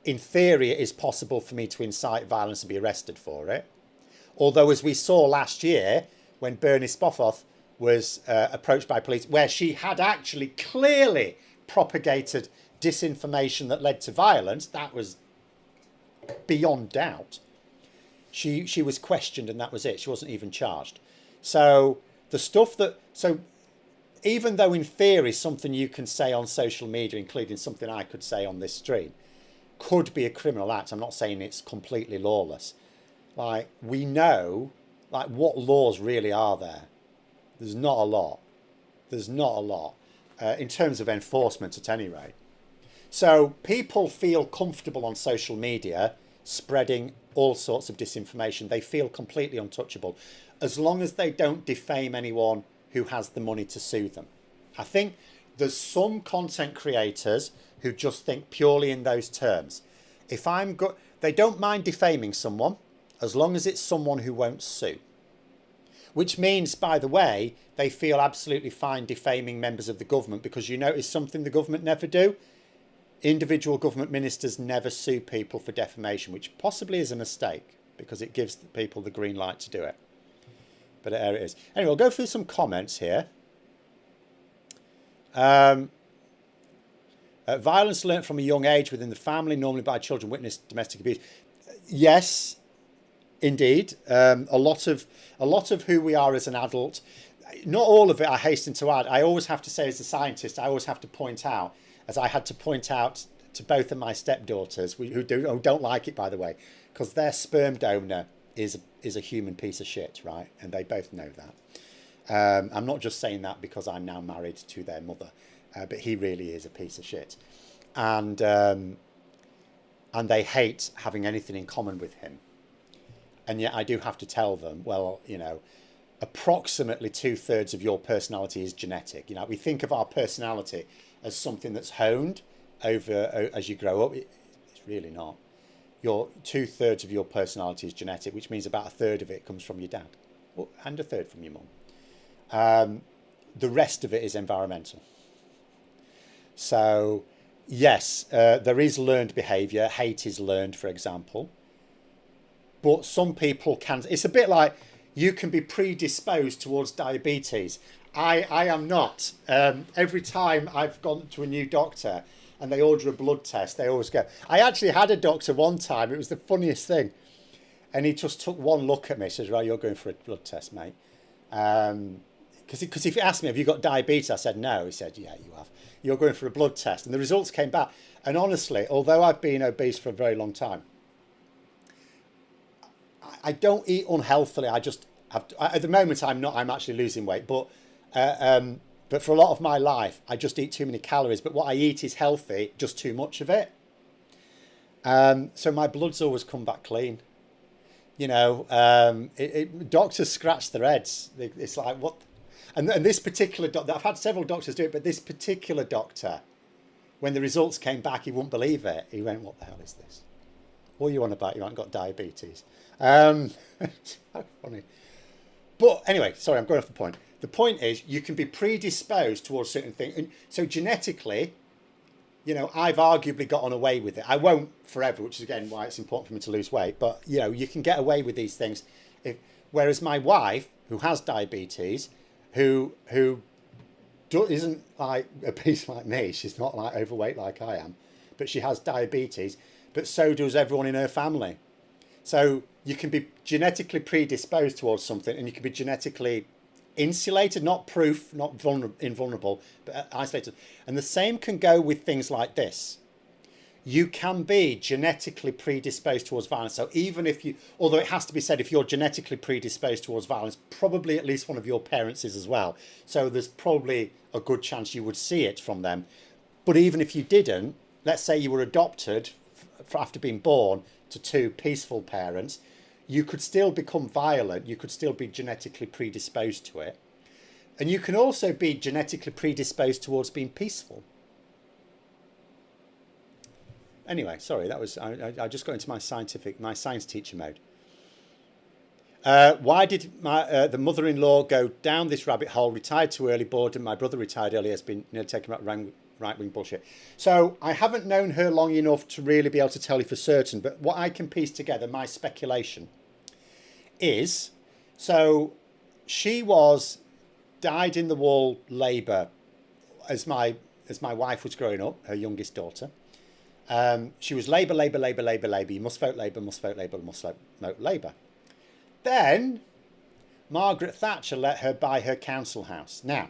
in theory, it is possible for me to incite violence and be arrested for it. Although, as we saw last year, when Bernie Spofforth was approached by police, where she had actually clearly propagated disinformation that led to violence, that was beyond doubt. She was questioned and that was it. She wasn't even charged. So the stuff that... So even though in theory something you can say on social media, including something I could say on this stream, could be a criminal act, I'm not saying it's completely lawless. Like, we know, like, what laws really are there? There's not a lot. There's not a lot in terms of enforcement at any rate. So people feel comfortable on social media spreading all sorts of disinformation. They feel completely untouchable as long as they don't defame anyone who has the money to sue them. I think there's some content creators who just think purely in those terms. If I'm good, they don't mind defaming someone as long as it's someone who won't sue. Which means, by the way, they feel absolutely fine defaming members of the government, because you notice something the government never do? Individual government ministers never sue people for defamation, which possibly is a mistake because it gives people the green light to do it. But there it is. Anyway, we'll go through some comments here. Violence learnt from a young age within the family, normally by children witness domestic abuse. Yes, indeed. A lot of who we are as an adult, not all of it, I hasten to add. I always have to say, as a scientist, I always have to point out, as I had to point out to both of my stepdaughters, who don't like it, by the way, because their sperm donor is a human piece of shit, right? And they both know that. I'm not just saying that because I'm now married to their mother, but he really is a piece of shit. And they hate having anything in common with him. And yet I do have to tell them, well, you know, approximately 2/3 of your personality is genetic. You know, we think of our personality as something that's honed over as you grow up. It's really not. Your 2/3 of your personality is genetic, which means about 1/3 of it comes from your dad, and 1/3 from your mum. The rest of it is environmental. So, yes, there is learned behaviour. Hate is learned, for example. But some people can. It's a bit like you can be predisposed towards diabetes. I am not. Every time I've gone to a new doctor and they order a blood test, they always go. I actually had a doctor one time. It was the funniest thing. And he just took one look at me. He says, right, you're going for a blood test, mate. Because if he asked me, have you got diabetes? I said, no. He said, yeah, you have. You're going for a blood test. And the results came back. And honestly, although I've been obese for a very long time, I don't eat unhealthily. I just have to, at the moment I'm not. I'm actually losing weight, but for a lot of my life I just eat too many calories. But what I eat is healthy, just too much of it. So my blood's always come back clean. You know, doctors scratch their heads. It's like what, and this particular doctor. I've had several doctors do it, but this particular doctor, when the results came back, he wouldn't believe it. He went, "What the hell is this? What are you on about? You haven't got diabetes." It's so funny. But anyway, sorry, I'm going off the point. The point is you can be predisposed towards certain things. And so genetically, you know, I've arguably gotten away with it. I won't forever, which is again why it's important for me to lose weight. But, you know, you can get away with these things. Whereas my wife, who has diabetes, who isn't like obese like me, she's not like overweight like I am, but she has diabetes, but so does everyone in her family. So you can be genetically predisposed towards something, and you can be genetically insulated, not proof, not invulnerable, but isolated. And the same can go with things like this. You can be genetically predisposed towards violence. So even if you, although it has to be said, if you're genetically predisposed towards violence, probably at least one of your parents is as well. So there's probably a good chance you would see it from them. But even if you didn't, let's say you were adopted after being born to two peaceful parents, you could still become violent. You could still be genetically predisposed to it. And you can also be genetically predisposed towards being peaceful. Anyway, sorry, that was I just got into my science teacher mode. Why did the mother-in-law go down this rabbit hole? Retired too early, bored, and my brother retired early, has been nearly taken out right-wing bullshit. So I haven't known her long enough to really be able to tell you for certain, but what I can piece together, my speculation, is, so she was dyed-in-the-wool Labour as my wife was growing up, her youngest daughter. She was Labour, Labour, Labour, Labour, Labour. You must vote Labour, must vote Labour, must vote Labour. Then Margaret Thatcher let her buy her council house. Now,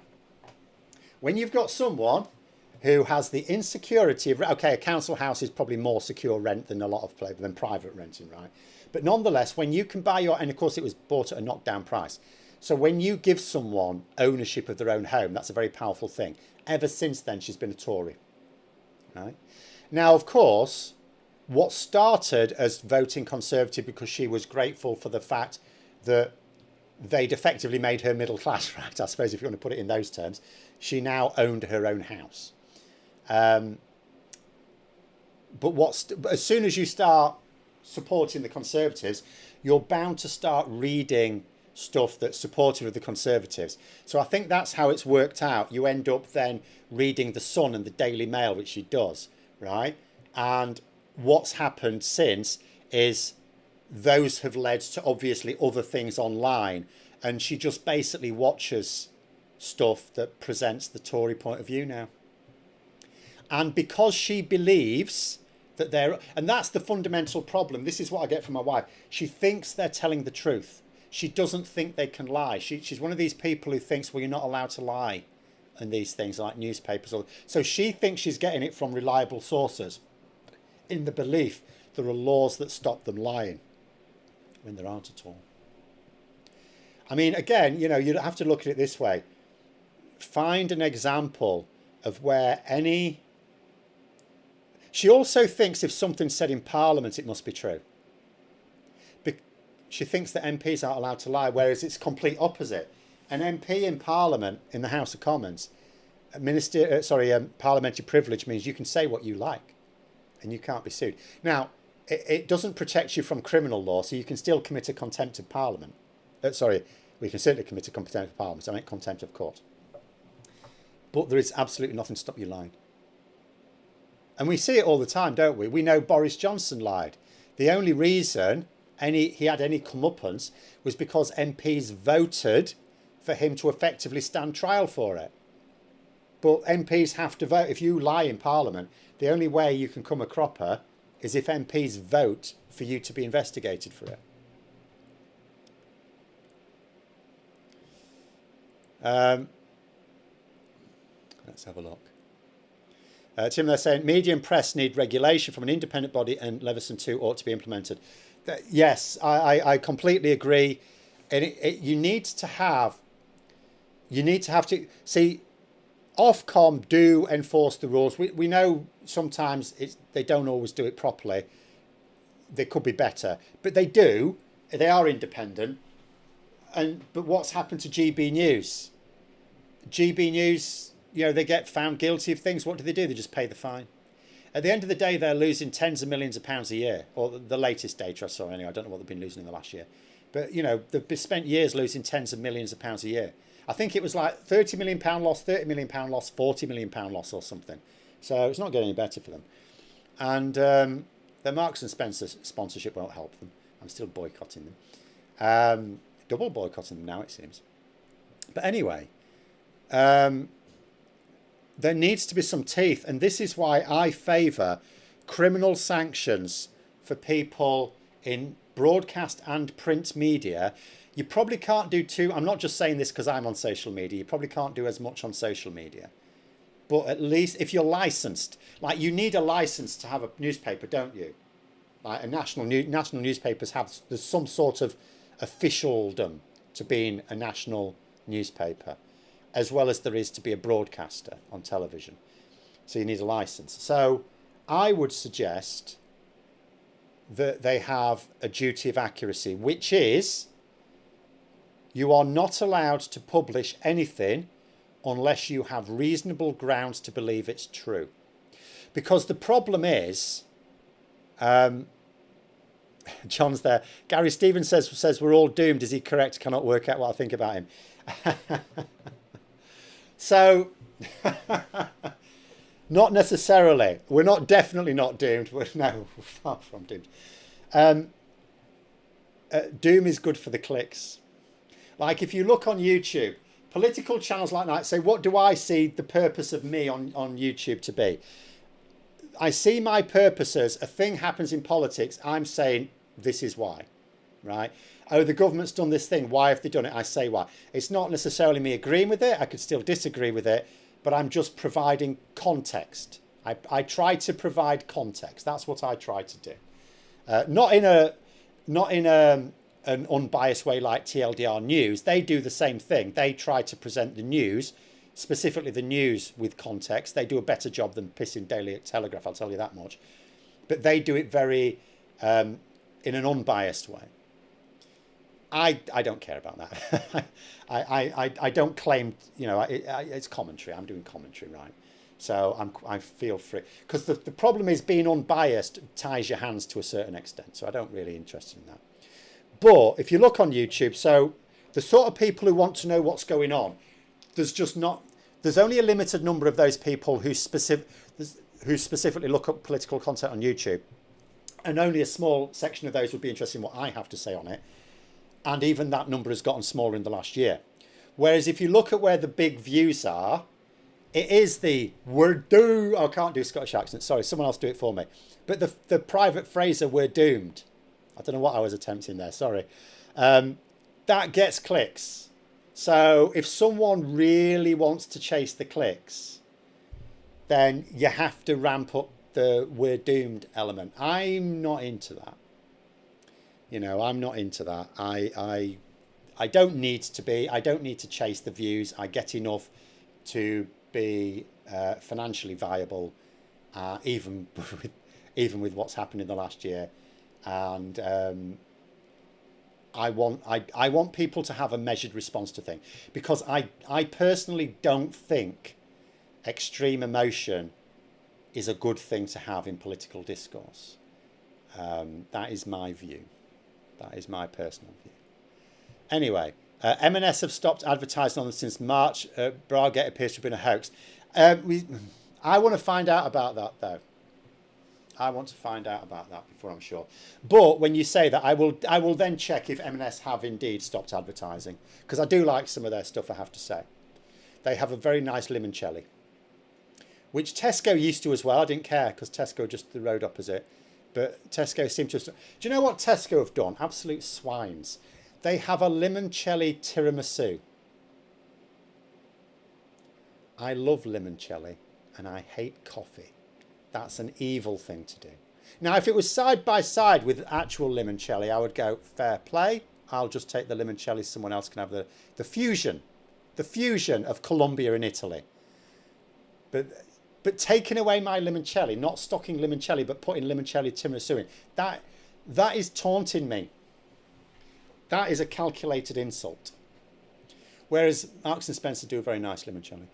when you've got someone who has the insecurity of, okay, a council house is probably more secure rent than a lot of than private renting, right? But nonetheless, when you can buy your, and of course it was bought at a knockdown price. So when you give someone ownership of their own home, that's a very powerful thing. Ever since then, she's been a Tory, right? Now, of course, what started as voting Conservative because she was grateful for the fact that they'd effectively made her middle class, right? I suppose if you want to put it in those terms, she now owned her own house. But as soon as you start supporting the Conservatives, you're bound to start reading stuff that's supportive of the Conservatives. So I think that's how it's worked out. You end up then reading The Sun and the Daily Mail, which she does, right? And what's happened since is those have led to obviously other things online, and she just basically watches stuff that presents the Tory point of view now. And because she believes that they're, and that's the fundamental problem. This is what I get from my wife. She thinks they're telling the truth. She doesn't think they can lie. She's one of these people who thinks, well, you're not allowed to lie in these things like newspapers. So she thinks she's getting it from reliable sources in the belief there are laws that stop them lying when there aren't at all. I mean, again, you know, you have to look at it this way. Find an example of where any... She also thinks if something's said in Parliament, it must be true. She thinks that MPs aren't allowed to lie, whereas it's complete opposite. An MP in Parliament, in the House of Commons, parliamentary privilege means you can say what you like and you can't be sued. Now, it doesn't protect you from criminal law, so you can still commit a contempt of Parliament. We can certainly commit a contempt of Parliament. I mean contempt of court. But there is absolutely nothing to stop you lying. And we see it all the time, don't we? We know Boris Johnson lied. The only reason he had any comeuppance was because MPs voted for him to effectively stand trial for it. But MPs have to vote. If you lie in Parliament, the only way you can come a cropper is if MPs vote for you to be investigated for it. Let's have a look. Tim, they're saying media and press need regulation from an independent body, and Leveson 2 ought to be implemented. Yes, I completely agree. And you need to have to see, Ofcom do enforce the rules. We know sometimes they don't always do it properly. They could be better, but they do. They are independent. But what's happened to GB News? GB News, you know, they get found guilty of things. What do? They just pay the fine. At the end of the day, they're losing tens of millions of pounds a year, or the latest data I saw anyway. I don't know what they've been losing in the last year. But, you know, they've spent years losing tens of millions of pounds a year. I think it was like £30 million loss, £30 million loss, £40 million loss or something. So it's not getting any better for them. And their Marks and Spencer sponsorship won't help them. I'm still boycotting them. Double boycotting them now, it seems. But anyway, there needs to be some teeth. And this is why I favour criminal sanctions for people in broadcast and print media. You probably can't do too... I'm not just saying this because I'm on social media. You probably can't do as much on social media. But at least if you're licensed, like you need a license to have a newspaper, don't you? Like a national newspapers there's some sort of officialdom to being a national newspaper, as well as there is to be a broadcaster on television. So you need a license. So I would suggest that they have a duty of accuracy, which is you are not allowed to publish anything unless you have reasonable grounds to believe it's true. Because the problem is, John's there. Gary Stevens says we're all doomed. Is he correct? Cannot work out what I think about him. So Not necessarily. We're not definitely not doomed. No, we're far from doomed. Um, Doom is good for the clicks. Like if you look on YouTube, political channels like that say, what do I see the purpose of me on YouTube to be? I see my purpose as a thing happens in politics. I'm saying this is why, right? Oh, the government's done this thing. Why have they done it? I say why. It's not necessarily me agreeing with it. I could still disagree with it, but I'm just providing context. I try to provide context. That's what I try to do. Not in an unbiased way like TLDR News. They do the same thing. They try to present the news, specifically the news, with context. They do a better job than pissing Daily Telegraph, I'll tell you that much. But they do it very in an unbiased way. I don't care about that. I don't claim, it's commentary. I'm doing commentary, right? So I feel free. Because the problem is being unbiased ties your hands to a certain extent. So I don't really interested in that. But if you look on YouTube, so the sort of people who want to know what's going on, there's only a limited number of those people who specifically look up political content on YouTube. And only a small section of those would be interested in what I have to say on it. And even that number has gotten smaller in the last year. Whereas if you look at where the big views are, it is I can't do Scottish accent. Sorry, someone else do it for me. But the private phraser, we're doomed. I don't know what I was attempting there. Sorry. That gets clicks. So if someone really wants to chase the clicks, then you have to ramp up the we're doomed element. I'm not into that. I'm not into that. I don't need to be. I don't need to chase the views. I get enough to be financially viable, even with what's happened in the last year. And I want people to have a measured response to things, because I personally don't think extreme emotion is a good thing to have in political discourse. That is my view. That is my personal view. Anyway, M&S have stopped advertising on them since March. Bragate appears to have been a hoax. I want to find out about that, though. I want to find out about that before I'm sure. But when you say that, I will then check if M&S have indeed stopped advertising, because I do like some of their stuff, I have to say. They have a very nice limoncello, which Tesco used to as well. I didn't care because Tesco just the road opposite. But Tesco seemed to have... Do you know what Tesco have done? Absolute swines. They have a limoncello tiramisu. I love limoncello and I hate coffee. That's an evil thing to do. Now, if it was side by side with actual limoncello, I would go, fair play. I'll just take the limoncello. Someone else can have the fusion of Colombia and Italy. But taking away my limoncello, not stocking limoncello, but putting limoncello tiramisu in, that is taunting me. That is a calculated insult. Whereas Marks and Spencer do a very nice limoncello,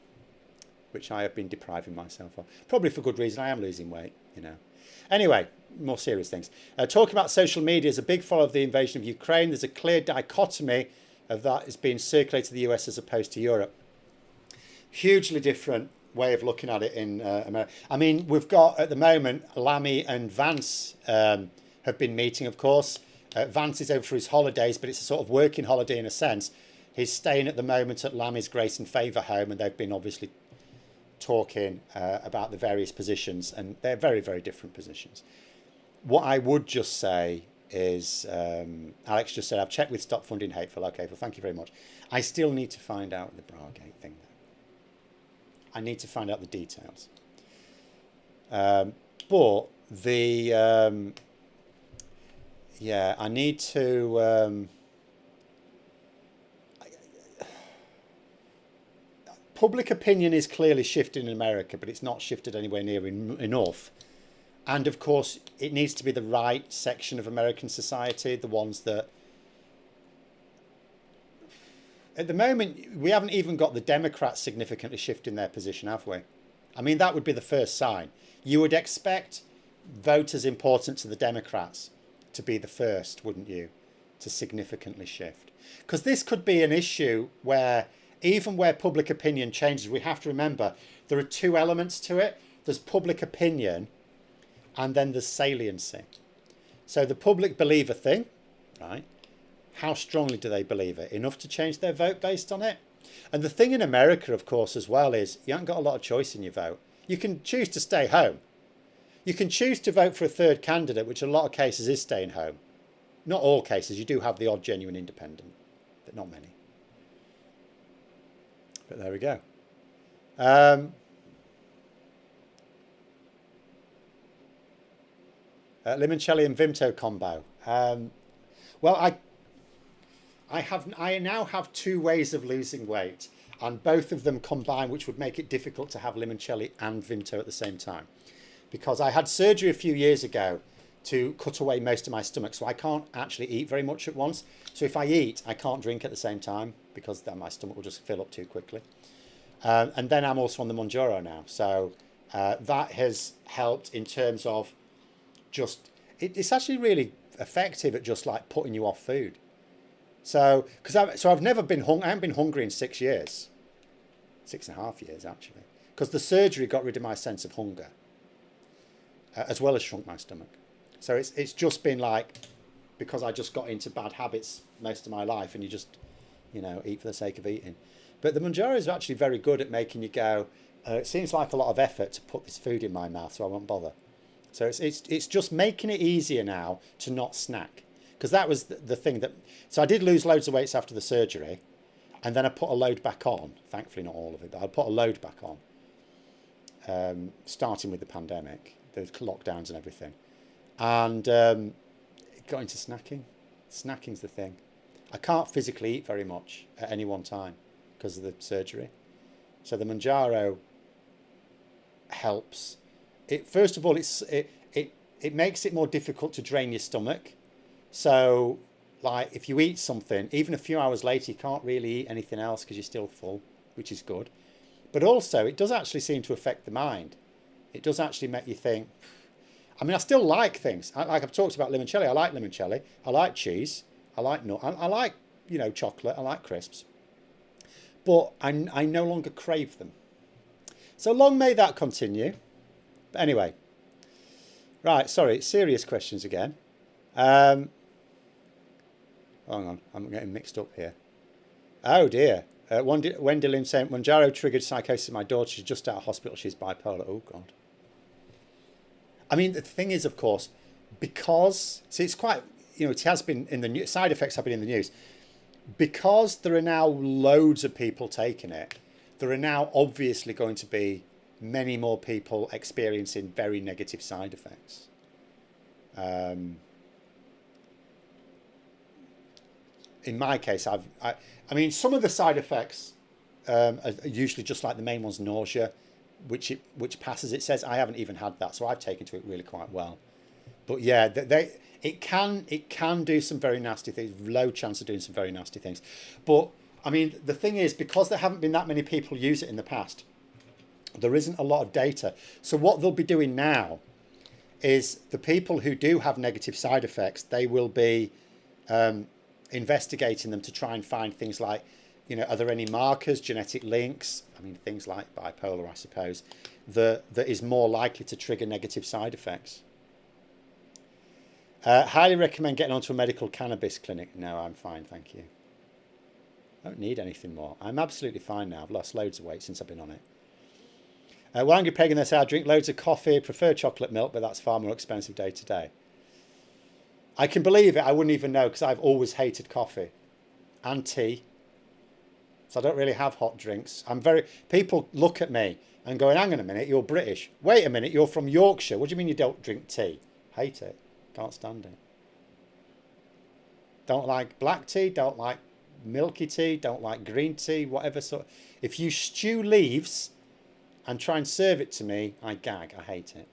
which I have been depriving myself of. Probably for good reason. I am losing weight, Anyway, more serious things. Talking about social media as a big follower of the invasion of Ukraine, there's a clear dichotomy of that is being circulated to the US as opposed to Europe. Hugely different way of looking at it in America. I mean, we've got at the moment, Lammy and Vance have been meeting, of course. Vance is over for his holidays, but it's a sort of working holiday in a sense. He's staying at the moment at Lammy's Grace and Favour home, and they've been obviously talking about the various positions, and they're very, very different positions. What I would just say is, Alex just said, I've checked with Stop Funding Hateful. Okay, well, thank you very much. I still need to find out the Bragate thing, though. I need to find out the details. But the... I need to... public opinion is clearly shifting in America, but it's not shifted anywhere near enough. And of course, it needs to be the right section of American society, the ones that... At the moment, we haven't even got the Democrats significantly shifting their position, have we? I mean, that would be the first sign. You would expect voters important to the Democrats to be the first, wouldn't you, to significantly shift? Because this could be an issue where, even where public opinion changes, we have to remember there are two elements to it. there's public opinion, and then there's saliency. So the public believe a thing, right? How strongly do they believe it? Enough to change their vote based on it? And the thing in America, of course, as well, is you haven't got a lot of choice in your vote. You can choose to stay home. You can choose to vote for a third candidate, which in a lot of cases is staying home. Not all cases. You do have the odd genuine independent, but not many. But there we go. Limoncelli and Vimto combo. Well, I now have 2 ways of losing weight, and both of them combine, which would make it difficult to have limoncelli and Vimto at the same time. Because I had surgery a few years ago to cut away most of my stomach, so I can't actually eat very much at once. So if I eat, I can't drink at the same time, because then my stomach will just fill up too quickly. And then I'm also on the Mounjaro now, so that has helped in terms of just, it's actually really effective at just like putting you off food. So, I've never been I haven't been hungry in 6 years, 6.5 years actually, because the surgery got rid of my sense of hunger, as well as shrunk my stomach. So it's just been like, because I just got into bad habits most of my life, and you just, eat for the sake of eating. But the Mounjaro is actually very good at making you go, it seems like a lot of effort to put this food in my mouth, so I won't bother. So it's just making it easier now to not snack. Because that was the thing that, so I did lose loads of weights after the surgery, and then I put a load back on. Thankfully not all of it, but I put a load back on, starting with the pandemic, the lockdowns and everything. And it got into snacking. Snacking's the thing. I can't physically eat very much at any one time because of the surgery. So the Mounjaro helps. First of all, it makes it more difficult to drain your stomach. So, like, if you eat something, even a few hours later, you can't really eat anything else because you're still full, which is good. But also, it does actually seem to affect the mind. It does actually make you think. I mean, I still like things. Like I've talked about limoncelli. I like limoncelli. I like cheese. I like nut. I like, chocolate. I like crisps. But I no longer crave them. So long may that continue. But anyway. Right, sorry, serious questions again. Hang on, I'm getting mixed up here. Oh dear. Wendy Lim saying, Mounjaro triggered psychosis in my daughter. She's just out of hospital. She's bipolar. Oh, God. I mean, the thing is, of course, because, see, it's quite, it has been in the news, side effects have been in the news. Because there are now loads of people taking it, there are now obviously going to be many more people experiencing very negative side effects. In my case, I mean, some of the side effects are usually just like the main one's nausea, which passes. It says I haven't even had that, so I've taken to it really quite well. But yeah, it can do some very nasty things. Low chance of doing some very nasty things. But I mean, the thing is, because there haven't been that many people use it in the past, there isn't a lot of data. So what they'll be doing now is the people who do have negative side effects, they will be investigating them to try and find things like, are there any markers, genetic links? I mean, things like bipolar, I suppose, that is more likely to trigger negative side effects. Highly recommend getting onto a medical cannabis clinic. No, I'm fine, thank you. I don't need anything more. I'm absolutely fine now. I've lost loads of weight since I've been on it. Wangi Peg, they say I drink loads of coffee, prefer chocolate milk, but that's far more expensive day to day. I can believe it. I wouldn't even know, because I've always hated coffee and tea. So I don't really have hot drinks. People look at me and go, hang on a minute, you're British. Wait a minute, you're from Yorkshire. What do you mean you don't drink tea? Hate it. Can't stand it. Don't like black tea, don't like milky tea, don't like green tea, whatever sort. If you stew leaves and try and serve it to me, I gag. I hate it.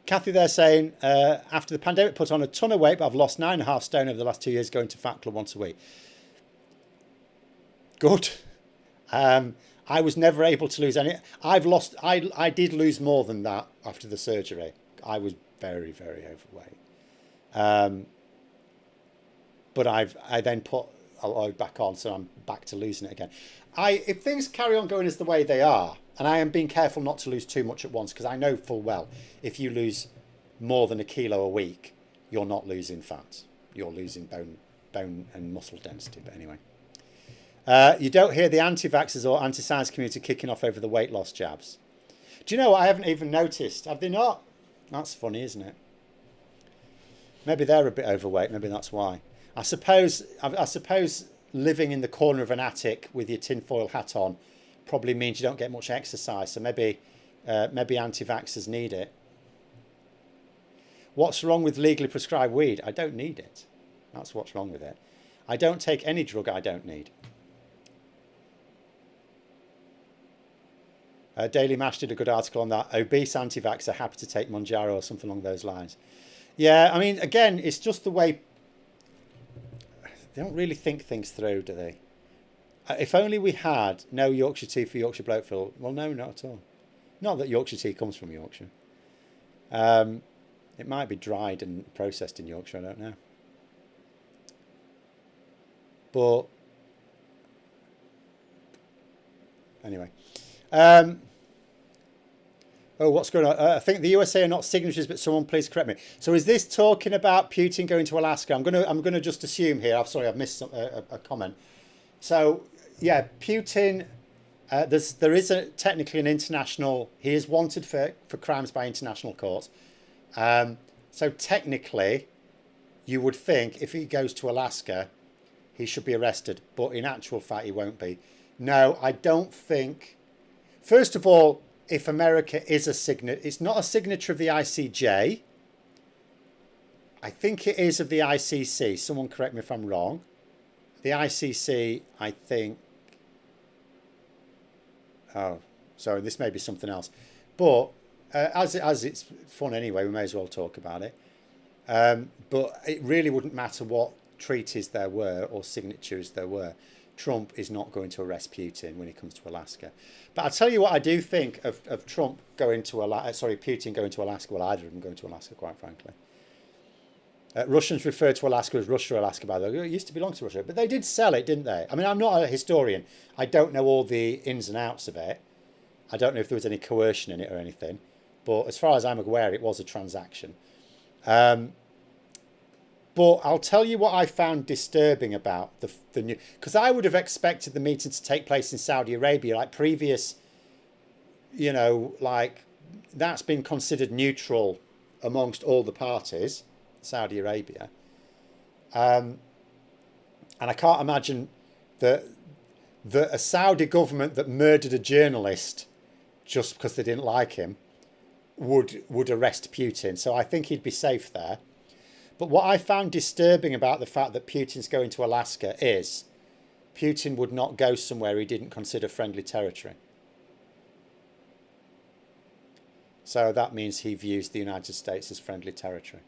Kathy there saying, after the pandemic, put on a ton of weight, but I've lost 9.5 stone over the last 2 years, going to Fat Club once a week. Good. I was never able to lose any. I did lose more than that after the surgery. I was very, very overweight. But I then put I'll load back on, so I'm back to losing it again. If things carry on going as the way they are, and I am being careful not to lose too much at once, because I know full well if you lose more than a kilo a week, you're not losing fat. You're losing bone and muscle density. But anyway, you don't hear the anti-vaxxers or anti-science community kicking off over the weight loss jabs. Do you know what? I haven't even noticed. Have they not? That's funny, isn't it? Maybe they're a bit overweight. Maybe that's why. I suppose living in the corner of an attic with your tinfoil hat on probably means you don't get much exercise. So maybe anti-vaxxers need it. What's wrong with legally prescribed weed? I don't need it. That's what's wrong with it. I don't take any drug I don't need. Daily Mash did a good article on that. Obese anti-vaxxer happy to take Monjaro or something along those lines. Yeah, I mean, again, it's just the way... They don't really think things through, do they? If only we had no Yorkshire tea for Yorkshire Blokefield. Well, no, not at all. Not that Yorkshire tea comes from Yorkshire. It might be dried and processed in Yorkshire, I don't know. But anyway. Oh, what's going on? I think the USA are not signatories, but someone please correct me. So is this talking about Putin going to Alaska? I'm gonna just assume here. I'm sorry, I've missed a comment. So yeah, Putin. There is technically an international. He is wanted for crimes by international courts. So technically, you would think if he goes to Alaska, he should be arrested. But in actual fact, he won't be. No, I don't think. First of all, if America is a signatory, it's not a signatory of the ICJ. I think it is of the ICC. Someone correct me if I'm wrong. The ICC, I think. Oh, sorry, this may be something else. But as it's fun anyway, we may as well talk about it. But it really wouldn't matter what treaties there were or signatures there were. Trump is not going to arrest Putin when he comes to Alaska. But I'll tell you what I do think of Trump going to Alaska. Sorry, Putin going to Alaska. Well, either of them going to Alaska, quite frankly. Russians refer to Alaska as Russia-Alaska, by the way. It used to belong to Russia, but they did sell it, didn't they? I mean, I'm not a historian. I don't know all the ins and outs of it. I don't know if there was any coercion in it or anything. But as far as I'm aware, it was a transaction. But I'll tell you what I found disturbing about the new... Because I would have expected the meeting to take place in Saudi Arabia, like previous, you know, like that's been considered neutral amongst all the parties, Saudi Arabia. And I can't imagine that a Saudi government that murdered a journalist just because they didn't like him would arrest Putin. So I think he'd be safe there. But what I found disturbing about the fact that Putin's going to Alaska is Putin would not go somewhere he didn't consider friendly territory. So that means he views the United States as friendly territory.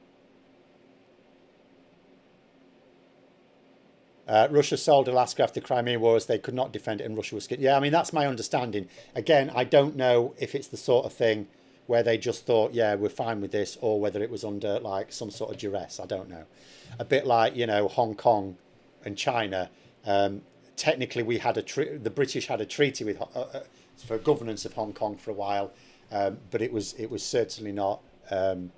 Russia sold Alaska after the Crimean War as they could not defend it and Russia was scared. Yeah, I mean, that's my understanding. Again, I don't know if it's the sort of thing where they just thought, yeah, we're fine with this, or whether it was under like some sort of duress. I don't know. A bit like, you know, Hong Kong and China. Technically, we had the British had a treaty with for governance of Hong Kong for a while, but it was certainly not. That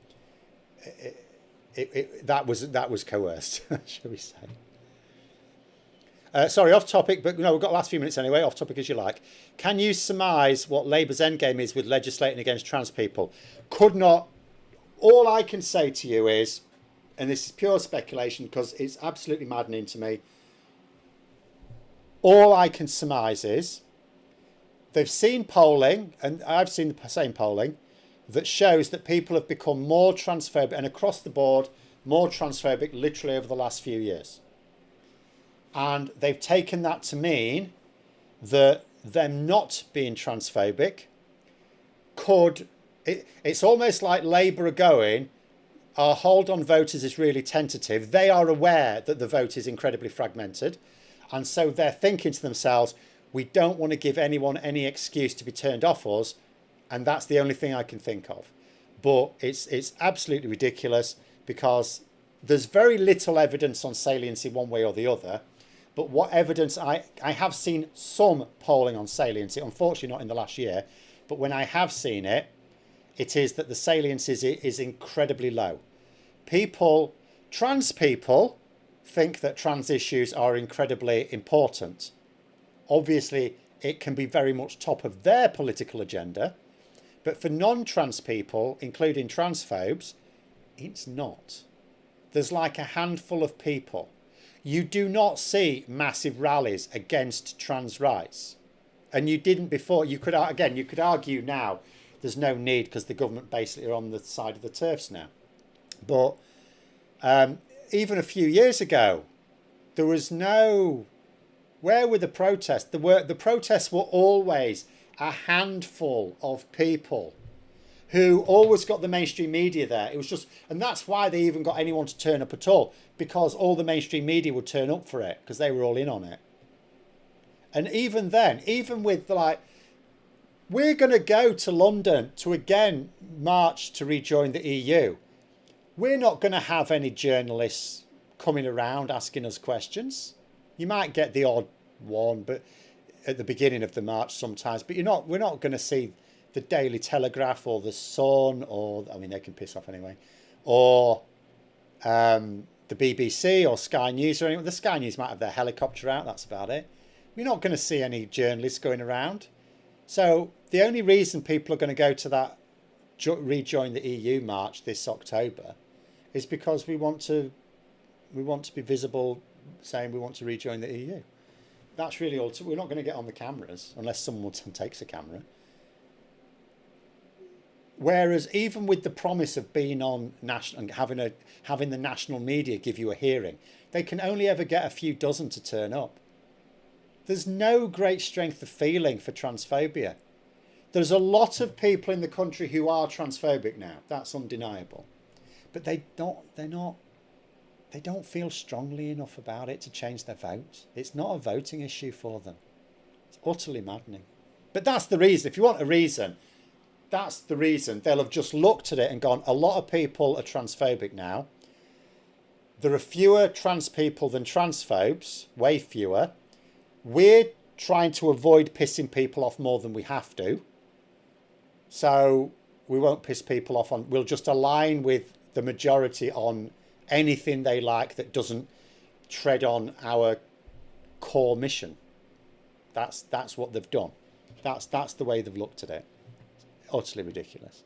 was coerced, shall we say? Sorry, off topic, but no, we've got the last few minutes anyway, off topic as you like. Can you surmise what Labour's endgame is with legislating against trans people? Could not. All I can say to you is, and this is pure speculation because it's absolutely maddening to me, all I can surmise is they've seen polling, and I've seen the same polling, that shows that people have become more transphobic, and across the board, more transphobic literally over the last few years. And they've taken that to mean that them not being transphobic it's almost like Labour are going, our hold on voters is really tentative. They are aware that the vote is incredibly fragmented. And so they're thinking to themselves, we don't want to give anyone any excuse to be turned off us. And that's the only thing I can think of. But it's absolutely ridiculous because there's very little evidence on saliency one way or the other. But what evidence I have seen some polling on saliency, unfortunately not in the last year, but when I have seen it, it is that the saliency is incredibly low. Trans people think that trans issues are incredibly important. Obviously, it can be very much top of their political agenda, but for non-trans people, including transphobes, it's not. There's like a handful of people. You do not see massive rallies against trans rights. And you didn't before. You could argue now there's no need because the government basically are on the side of the TERFs now. But even a few years ago, there was no... Where were the protests? The protests were always a handful of people who always got the mainstream media there. It was just, and that's why they even got anyone to turn up at all, because all the mainstream media would turn up for it because they were all in on it. And even then, even with like, we're going to go to London to again march to rejoin the EU. We're not going to have any journalists coming around asking us questions. You might get the odd one, but at the beginning of the march sometimes. But we're not going to see the Daily Telegraph or the Sun, or I mean they can piss off anyway, or the BBC or Sky News or anyone. The Sky News might have their helicopter out. That's about it. We're not going to see any journalists going around. So the only reason people are going to go to that rejoin the EU march this October is because we want to be visible, saying we want to rejoin the EU. That's really all. We're not going to get on the cameras unless someone takes a camera. Whereas even with the promise of being on national and having the national media give you a hearing, they can only ever get a few dozen to turn up. There's no great strength of feeling for transphobia. There's a lot of people in the country who are transphobic now. That's undeniable. But they don't feel strongly enough about it to change their vote. It's not a voting issue for them. It's utterly maddening. But that's the reason. If you want a reason, that's the reason. They'll have just looked at it and gone, a lot of people are transphobic now. There are fewer trans people than transphobes, way fewer. We're trying to avoid pissing people off more than we have to. So we won't piss people off we'll just align with the majority on anything they like that doesn't tread on our core mission. That's what they've done. That's the way they've looked at it. Utterly ridiculous.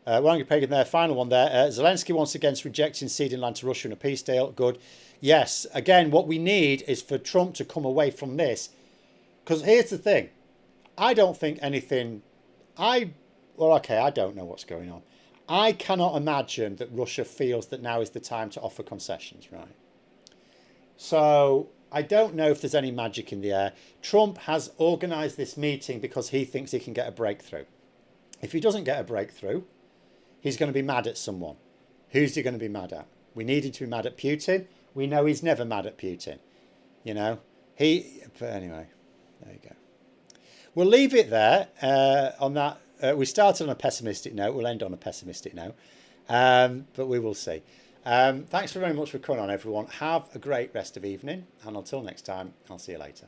Warren Pagan there, final one there. Zelensky once again rejecting ceding land to Russia in a peace deal. Good. Yes, again, what we need is for Trump to come away from this. Because here's the thing. I don't think anything... I don't know what's going on. I cannot imagine that Russia feels that now is the time to offer concessions, right? So I don't know if there's any magic in the air. Trump has organised this meeting because he thinks he can get a breakthrough. If he doesn't get a breakthrough, he's going to be mad at someone. Who's he going to be mad at? We need him to be mad at Putin. We know he's never mad at Putin. You know, but anyway, there you go. We'll leave it there on that. We started on a pessimistic note. We'll end on a pessimistic note, but we will see. Thanks very much for coming on, everyone. Have a great rest of evening. And until next time, I'll see you later.